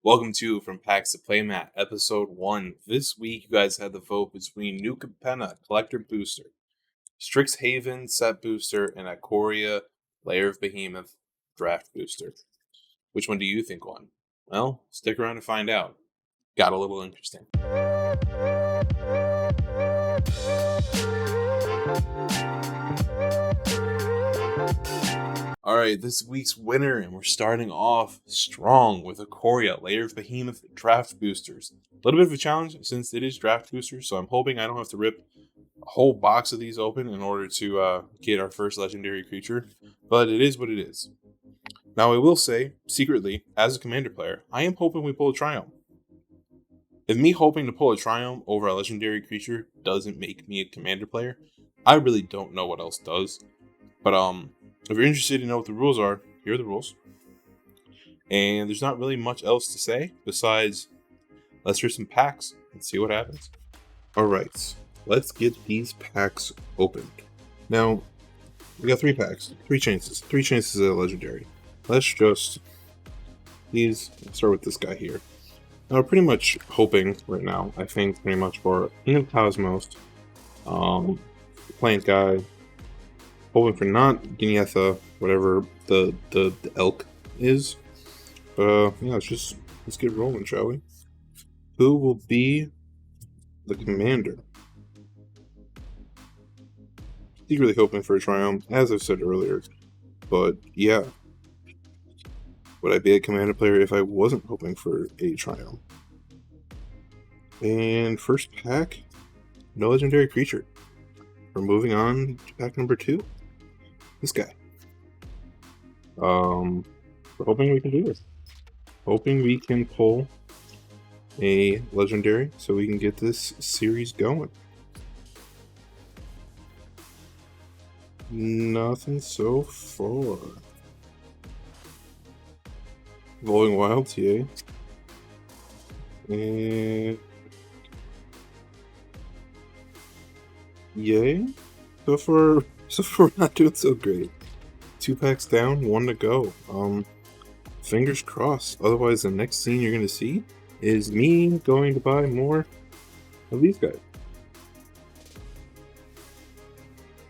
Welcome to From Packs to Playmat, Episode 1. This week, you guys had the vote between New Capenna, Collector Booster, Strixhaven, Set Booster, and Ikoria, Lair of Behemoth, Draft Booster. Which one do you think won? Well, stick around to find out. Got a little interesting. Alright, this week's winner, and we're starting off strong with Ikoria, Lair of Behemoth, Draft Boosters. A little bit of a challenge since it is Draft Boosters, so I'm hoping I don't have to rip a whole box of these open in order to get our first legendary creature, but it is what it is. Now, I will say, secretly, as a Commander player, I am hoping we pull a Triumph. If me hoping to pull a Triumph over a legendary creature doesn't make me a Commander player, I really don't know what else does. But if you're interested to know what the rules are, here are the rules. And there's not really much else to say besides let's hear some packs and see what happens. Alright, let's get these packs opened. Now, we got 3 packs, 3 chances. 3 chances at a legendary. Let's just start with this guy here. Now, we're pretty much hoping right now, I think, pretty much for King of Cosmos, Plant Guy, hoping for not Genietha, whatever the elk is. But yeah, let's get rolling, shall we? Who will be the commander? Secretly hoping for a Triumph, as I've said earlier. But yeah, would I be a commander player if I wasn't hoping for a Triumph? And first pack, no legendary creature. We're moving on to pack number 2. This guy. We're hoping we can do this. Hoping we can pull a legendary so we can get this series going. Nothing so far. Evolving Wild TA. And yay. So far we're not doing so great. 2 packs down, 1 to go. Fingers crossed. Otherwise, the next scene you're going to see is me going to buy more of these guys.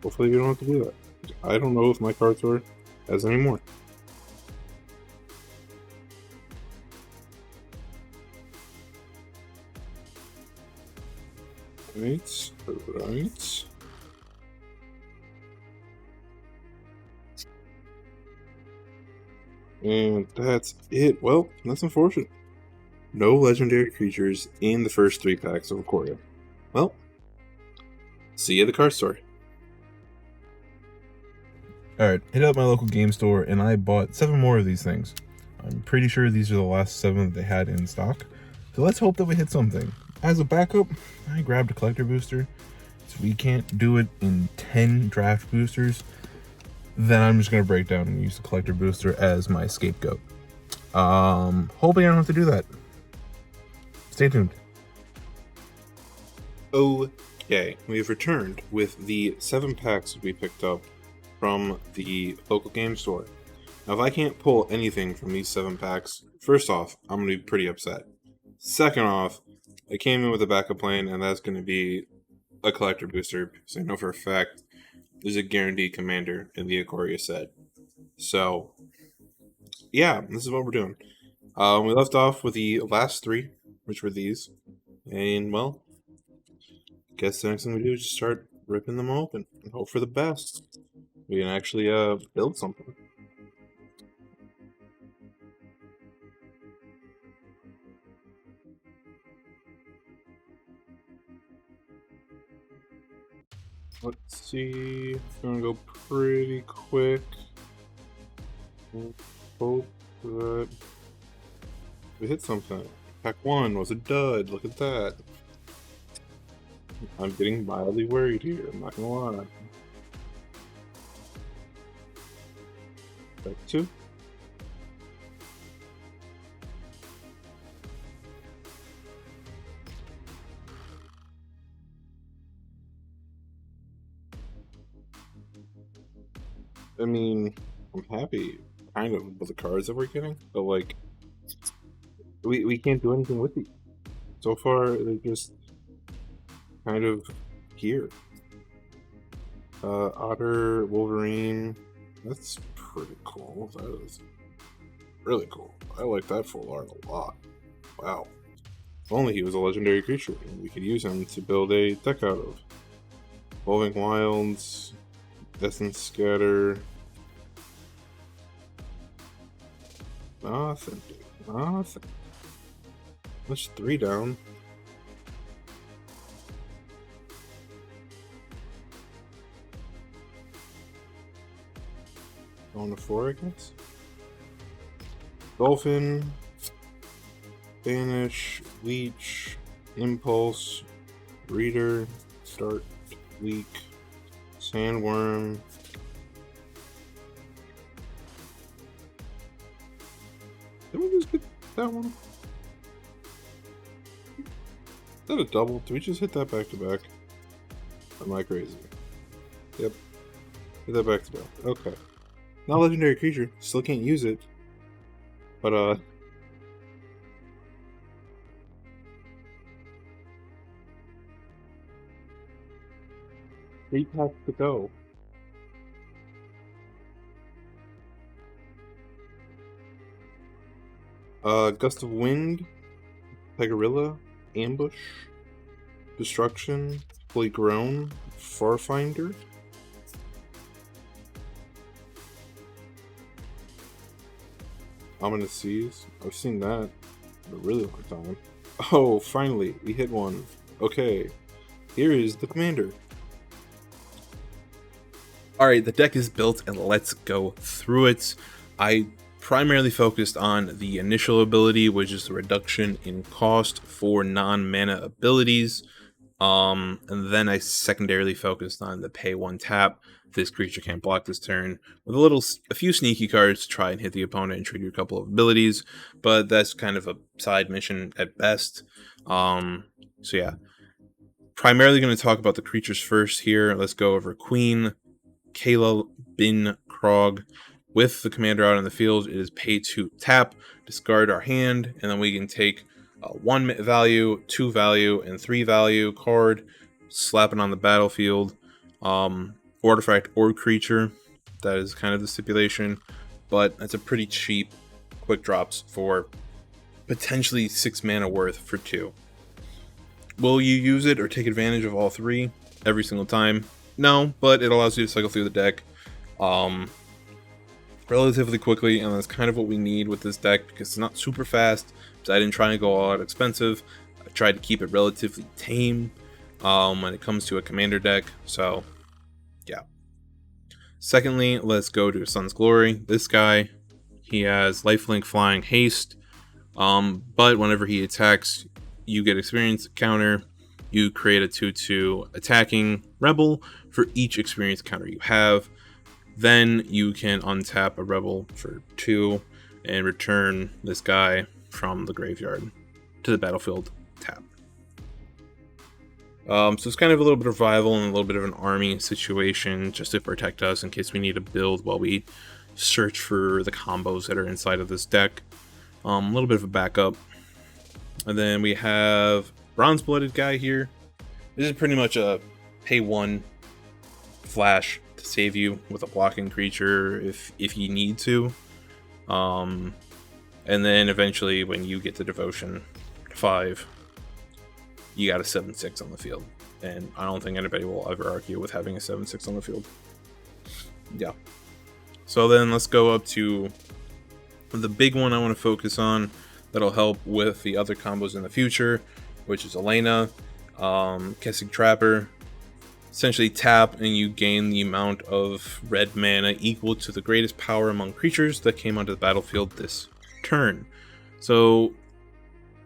Hopefully we don't have to do that. I don't know if my card store has any more. Right. And that's it. Well, that's unfortunate. No legendary creatures in the first 3 packs of Ikoria. Well, see you at the card store. Alright, hit up my local game store and I bought 7 more of these things. I'm pretty sure these are the last 7 that they had in stock. So let's hope that we hit something. As a backup, I grabbed a collector booster. So we can't do it in 10 draft boosters. Then I'm just going to break down and use the collector booster as my scapegoat. Hoping I don't have to do that. Stay tuned. Okay, we've returned with the 7 packs we picked up from the local game store. Now, if I can't pull anything from these 7 packs, first off, I'm going to be pretty upset. Second off, I came in with a backup plan, and that's going to be a collector booster, because I know for a fact there's a guaranteed commander in the Ikoria set. So, yeah, this is what we're doing. We left off with the last 3, which were these. And, well, I guess the next thing we do is just start ripping them open and hope for the best. We can actually build something. Let's see. It's gonna go pretty quick. Hope that we hit something. Pack 1 was a dud. Look at that. I'm getting mildly worried here. I'm not gonna lie. Pack 2. I mean, I'm happy, kind of, with the cards that we're getting, but like, we can't do anything with these. So far, they're just kind of here. Otter, Wolverine. That's pretty cool. That is really cool. I like that full art a lot. Wow. If only he was a legendary creature, and we could use him to build a deck out of. Evolving Wilds, Essence Scatter. Nothing, dude. Nothing. That's 3 down. Going to 4, I guess. Dolphin, Banish, Leech, Impulse, Reader, Start, Weak, Sandworm. Did we just get that one? Is that a double? Did we just hit that back to back? Am I crazy? Yep. Hit that back to back. Okay. Not a legendary creature. Still can't use it. But, 3 packs to go. Gust of Wind, Pegarilla, Ambush, Destruction, Fully Grown, Farfinder. Ominous Seas. I've seen that in a really long time. Oh, finally, we hit one. Okay, here is the commander. Alright, the deck is built and let's go through it. I primarily focused on the initial ability, which is the reduction in cost for non-mana abilities. And then I secondarily focused on the pay 1 tap. This creature can't block this turn, with a few sneaky cards to try and hit the opponent and trigger a couple of abilities, but that's kind of a side mission at best. So yeah, primarily going to talk about the creatures first here. Let's go over Queen Kayla Bin Krog. With the commander out on the field, it is pay 2 tap, discard our hand, and then we can take 1 value, 2 value, and 3 value card, slap it on the battlefield. Artifact or creature, that is kind of the stipulation, but it's a pretty cheap quick drops for potentially 6 mana worth for 2. Will you use it or take advantage of all 3 every single time? No, but it allows you to cycle through the deck relatively quickly, and that's kind of what we need with this deck because it's not super fast. So I didn't try and go all out expensive. I tried to keep it relatively tame when it comes to a commander deck. So yeah. Secondly, let's go to Sun's Glory. This guy, he has lifelink, flying, haste, but whenever he attacks, you get experience counter. You create a 2/2 attacking rebel for each experience counter you have. Then you can untap a rebel for 2 and return this guy from the graveyard to the battlefield tap. So it's kind of a little bit of rival and a little bit of an army situation just to protect us in case we need to build while we search for the combos that are inside of this deck. A little bit of a backup. And then we have Bronze-Blooded guy here. This is pretty much a pay 1 flash to save you with a blocking creature if you need to. And then eventually when you get to Devotion 5, you got a 7/6 on the field. And I don't think anybody will ever argue with having a 7/6 on the field. Yeah. So then let's go up to the big one I want to focus on that'll help with the other combos in the future, which is Elena, Kessig Trapper. Essentially tap and you gain the amount of red mana equal to the greatest power among creatures that came onto the battlefield this turn. So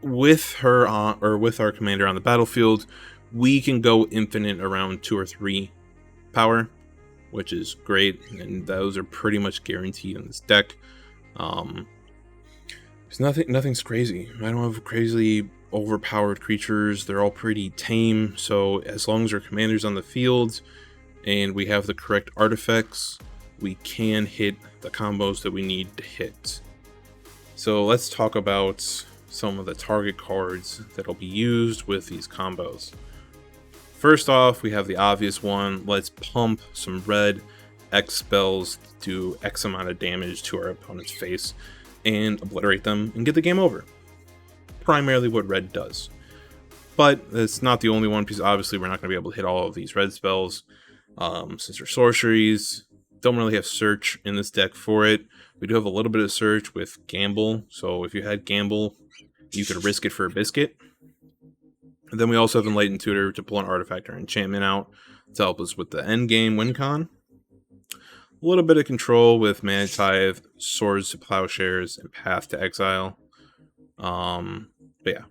with her on, or with our commander on the battlefield, we can go infinite around 2 or 3 power, which is great, and those are pretty much guaranteed in this deck. It's nothing's crazy. I don't have crazily overpowered creatures. They're all pretty tame, so as long as our commander's on the field and we have the correct artifacts, we can hit the combos that we need to hit. So let's talk about some of the target cards that'll be used with these combos. First off, we have the obvious one. Let's pump some red X spells to do X amount of damage to our opponent's face and obliterate them and get the game over. Primarily what red does. But it's not the only one, because obviously we're not going to be able to hit all of these red spells. Since they're sorceries, don't really have search in this deck for it. We do have a little bit of search with Gamble, so if you had Gamble, you could risk it for a biscuit. And then we also have Enlightened Tutor to pull an artifact or enchantment out to help us with the end game win con. A little bit of control with Mana Tithe, Swords to Plowshares, and Path to Exile. But yeah.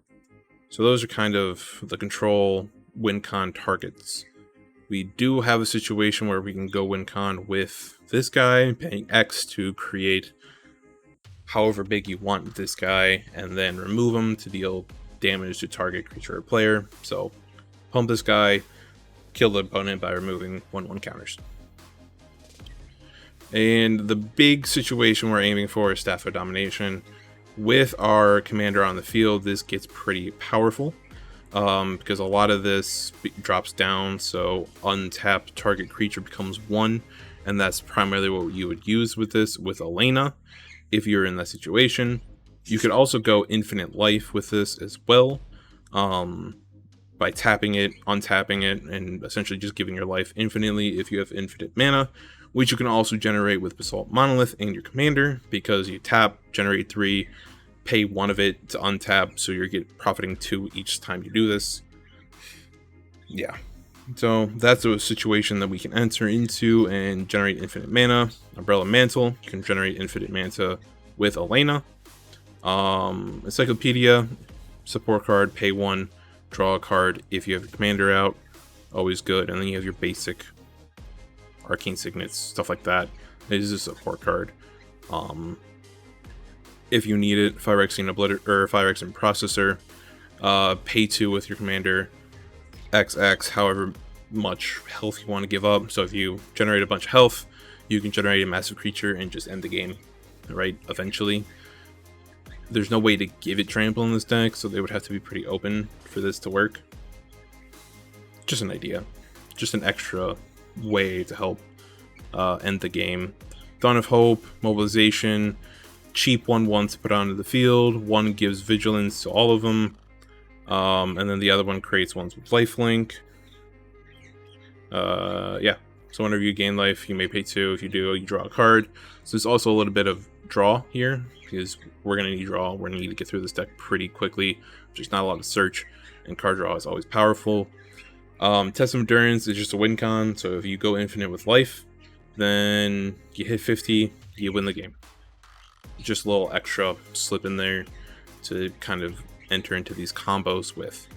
So those are kind of the control win con targets. We do have a situation where we can go win con with this guy, paying X to create however big you want this guy, and then remove him to deal damage to target creature or player. So pump this guy, kill the opponent by removing 1/1 counters. And the big situation we're aiming for is Staff of Domination. With our commander on the field, this gets pretty powerful, because a lot of this drops down, so untapped target creature becomes 1, and that's primarily what you would use with this, with Elena, if you're in that situation. You could also go infinite life with this as well, by tapping it, untapping it, and essentially just giving your life infinitely if you have infinite mana, which you can also generate with Basalt Monolith and your commander, because you tap, generate 3, pay 1 of it to untap, so you're profiting 2 each time you do this. Yeah, so that's a situation that we can enter into and generate infinite mana. Umbrella Mantle, you can generate infinite mana with Elena. Encyclopedia, support card, pay 1, draw a card if you have your commander out, always good. And then you have your basic Arcane Signets, stuff like that. It is a support card. If you need it, Phyrexian Processor, pay 2 with your commander, XX, however much health you want to give up. So if you generate a bunch of health, you can generate a massive creature and just end the game, right? Eventually. There's no way to give it trample in this deck, so they would have to be pretty open for this to work. Just an idea. Just an extra way to help end the game. Dawn of Hope, Mobilization, cheap 1/1 to put onto the field. One gives Vigilance to all of them, and then the other one creates ones with lifelink. Yeah, so whenever you gain life, you may pay 2. If you do, you draw a card. So there's also a little bit of draw here, because we're going to need draw. We're going to need to get through this deck pretty quickly. There's not a lot of search, and card draw is always powerful. Test of Endurance is just a win con, so if you go infinite with life, then you hit 50, you win the game. Just a little extra slip in there to kind of enter into these combos with.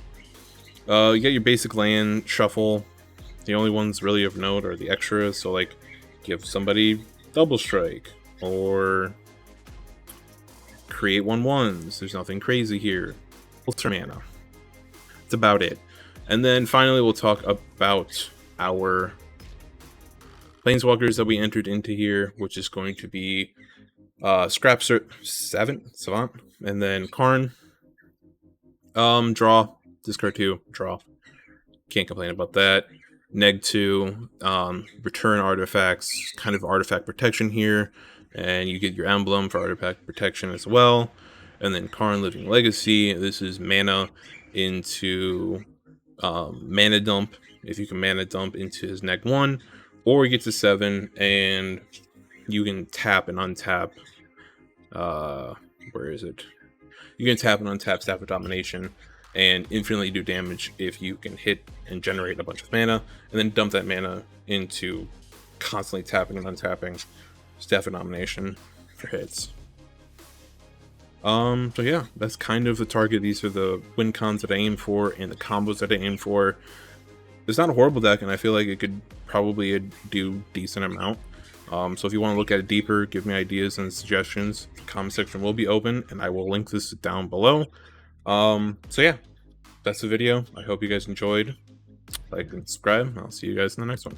You get your basic land, shuffle. The only ones really of note are the extras, so like give somebody Double Strike, or create 1/1s. There's nothing crazy here. Ultra mana. That's about it. And then finally we'll talk about our Planeswalkers that we entered into here, which is going to be Scrap 7, Savant, and then Karn. Draw, discard 2, draw. Can't complain about that. Neg 2, return artifacts, kind of artifact protection here, and you get your emblem for artifact protection as well. And then Karn, Living Legacy. This is mana into mana dump. If you can mana dump into his neg 1, or you get to 7 and you can tap and untap. Where is it? You can tap and untap Staff of Domination and infinitely do damage if you can hit and generate a bunch of mana, and then dump that mana into constantly tapping and untapping Staff of Domination for hits. So yeah, that's kind of the target. These are the win cons that I aim for and the combos that I aim for. It's not a horrible deck, and I feel like it could probably do decent amount. So if you want to look at it deeper, give me ideas and suggestions. The comment section will be open, and I will link this down below. So yeah, that's the video. I hope you guys enjoyed. Like and subscribe, and I'll see you guys in the next one.